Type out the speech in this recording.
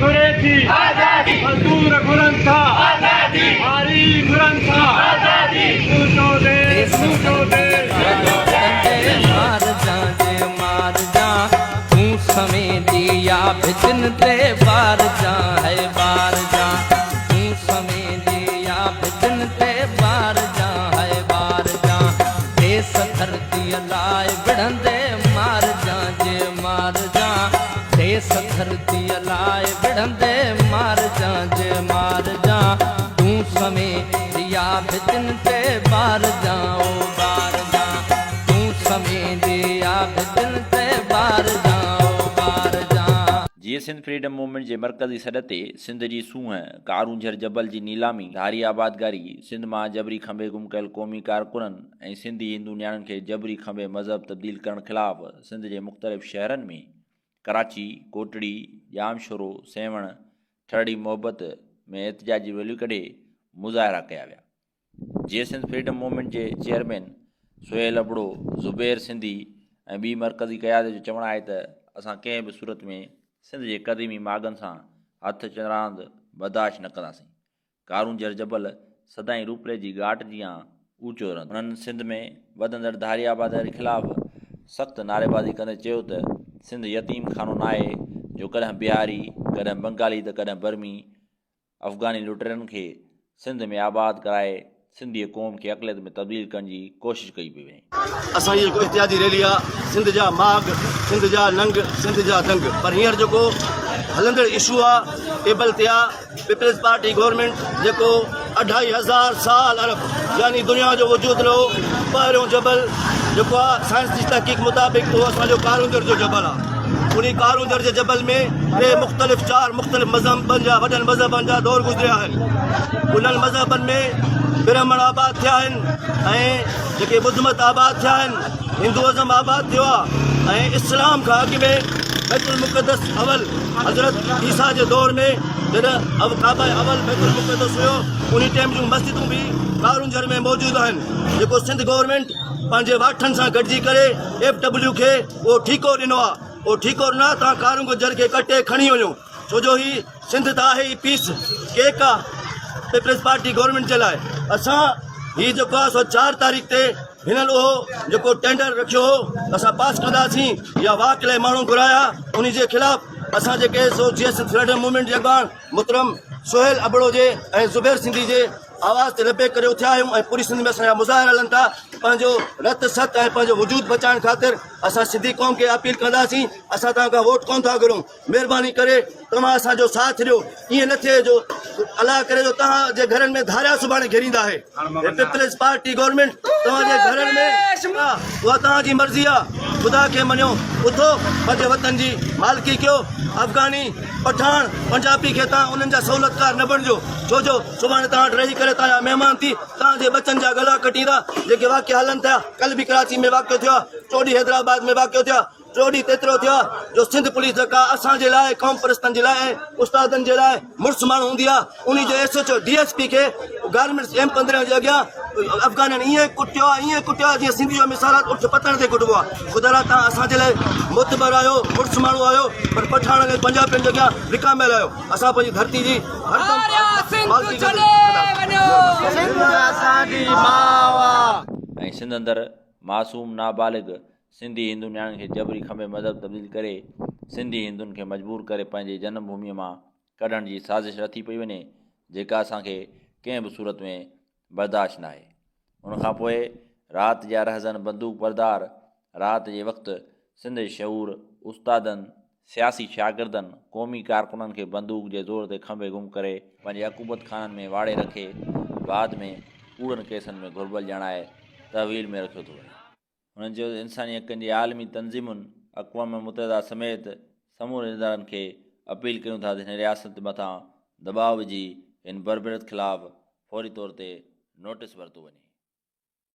घुरे थी मजदूर घुरन था हारी घुरन था तू दे मार जा तू समय दिया बिचन ते बार जा है बार जा तू समय दिया बिचन ते बार जा है बार जा देश धरती लाए बिढ़ंदे मार जा जे मार जा देश धरती लाए बिढ़ंदे मार जा जे मार जा तू समय दिया बिचन ते बार जाओ बार जा तू समय दिया बिचन ते बार जाओ बार जा। जीअं सिंध फ्रीडम मूवमेंट जे मरकज़ी सॾ ते सिंध जी सूंहं कारूंझर जबल जी नीलामी धारी आबादगारी सिंध मां जबरी खंबे गुम कयल क़ौमी कारकुननि ऐं सिंधी हिंदू नियाणियुनि खे जबरी खंबे मज़हब तब्दील करण ख़िलाफ़ सिंध जे मुख़्तलिफ़ शहरनि में कराची कोटड़ी जामशोरो सेवण ठरड़ी मोहबत में एहतजाजी रैलियूं कढे मुज़ाहिरा कया विया। जीअं सिंध फ्रीडम मूवमेंट जे चेयरमैन सुहेल अबड़ो ज़ुबैर सिंधी ऐं ॿी मरकज़ी क़यादत जो चवणु आहे त असां कंहिं बि सूरत में सिंध जे क़दीमी मागनि सां हथ चरांद बर्दाश्त न कंदासीं। कारूंझर जबल सदाईं रूपले जी घाट जीअं ऊचो रहंदो। उन्हनि सिंध में वधंदड़ धारी आबादी ख़िलाफ़ सख़्तु नारेबाज़ी कंदे चयो त सिंध यतीम खानो न आहे जो कॾहिं बिहारी कॾहिं बंगाली त कॾहिं बर्मी अफ़गानी लुटेरनि खे सिंध में आबाद कराए सिंधी क़ौम खे अक़लियत में तब्दील करण जी कोशिशि कई पई वञे। असां जी जेको इतिहादी रैली आहे सिंध जा माग सिंध जा नंग सिंध जा दंग पर हींअर जेको हलंदड़ इशू आहे एबल ते आहे पीपल्स पार्टी गवर्नमेंट जेको 2500 साल अरब यानी दुनिया जो वजूद रहो पहिरियों जबल जेको आहे साइंस जी तहक़ीक़ मुताबिक़ उहो असांजो कारूंझर जो जबल आहे। उन कारूंझर जे जबल में चार मुख़्तलिफ़ मज़हबनि जा वॾनि मज़हबनि जा दौर गुज़रिया आहिनि। उन्हनि मज़हबनि में ब्राह्मण आबाद थिया आहिनि ऐं जेके बुद्धमत आबाद थिया आहिनि हिंदुइज़म आबाद थियो आहे ऐं इस्लाम खां अॻु में बैतुल मुक़द्दस अवल हज़रत ईसा जे दौर में जॾहिं काबा अवल बैतुल मुक़द्दस हुयो उन टाइम जूं मस्जिदूं बि कारूंझर में मौजूदु आहिनि। जेको सिंध गवर्नमेंट पंहिंजे वाठनि सां गॾिजी करे FW खे उहो ठीको ॾिनो आहे उहो ठीको ॾिनो आहे तव्हां कारूंझर खे कटे खणी वञो छो जो ही सिंध त आहे ई पीस केक आहे पीपल्स पार्टी गवर्नमेंट जे लाइ। असां हीउ जेको आहे सो 4 तारीख़ ते हिननि उहो जेको टेंडर रखियो हो असां पास कंदासीं या वाक लाइ माण्हू घुराया उन जे ख़िलाफ़ असां जेके सो जीअं सिंध फ्रीडम मूवमेंट जे अॻाण मुहतरम सुहेल अबड़ो जे ऐं ज़ुबैर सिंधी जे आवाज़ ते लबे करे उथिया आहियूं ऐं पूरी सिंध में असांजा मुज़ाहिरा हलनि था पंहिंजो रत सत ऐं पंहिंजो वजूद बचाइण ख़ातिर असां सिंधी क़ौम खे अपील कंदासीं असां तव्हां खां वोट कोन था घुरूं महिरबानी करे तव्हां असांजो साथ ॾियो ईअं न थिए जो अलाह करे जो तव्हांजे घरनि में धारिया सुभाणे घेरींदा आहे। पीपल्स पार्टी गवर्नमेंट तव्हांजे घरनि में उहा तव्हांजी मर्ज़ी आहे ख़ुदा खे मञियो उथो पंहिंजे वतन जी मालिकी कयो अफ़गानी पठान पंजाबी खे तव्हां उन्हनि जा सहूलियतकार न बणिजो छो जो सुभाणे तव्हां वटि रही करे तव्हांजा महिमान थी तव्हांजे बचनि जा गला कटींदा जेके वाक़िया हलनि था कल्ह बि कराची में वाक़ियो थियो आहे चोॾी हैदराबाद में वाक़ियो थियो आहे चोॾी तेतिरो थियो आहे जो सिंध पुलिस जेका असांजे लाइ क़ौम परस्तनि जे लाइ उस्तादनि जे लाइ मुड़ुस माण्हू हूंदी आहे उन जे SHO DSP खे गार्मेंट्स M15 जे अॻियां अफ़गाननि ईअं कुटियो आहे जीअं सिंधी जो मिसालात उठ पतण ते कुटिबो आहे। ख़ुदा तव्हां असांजे लाइ मुतबर आहियो मुड़ुस माण्हू आहियो पर पठाण खे पंजाबियुनि जे अॻियां विकामियल आहियो। असां पंहिंजी धरती जी ऐं सिंध अंदरि मासूम नाबालिग सिंधी हिंदू नियाणियुनि खे जबरी खंबे मज़हब तब्दील करे सिंधी हिंदुनि खे मजबूर करे पंहिंजे जनम भूमीअ मां कढण जी साज़िश रथी पई वञे जेका असांखे कंहिं बि सूरत में बर्दाश्त न आहे। उनखां पोइ राति जा रहज़न बंदूक बरदार राति जे वक़्तु सिंध जे शहूर उस्तादनि सियासी शागिर्दनि क़ौमी कारकुननि खे बंदूक जे ज़ोर ते खंबे गुम करे पंहिंजे हुकूमत खाननि में वाड़े रखे बाद में कूड़नि केसनि में घुर्बल ॼाणाए तहवील में रखियो थो वञे। हुननि जो इंसानी हक़नि जी आलमी तंज़ीमुनि अक़वाम मुतहिदा समेत समूरे इदारनि खे अपील कयूं था त हिन रियासत मथां दबाव विझी हिन बरबरत ख़िलाफ़ फौरी तौर ते नोटिस वरितो वञे।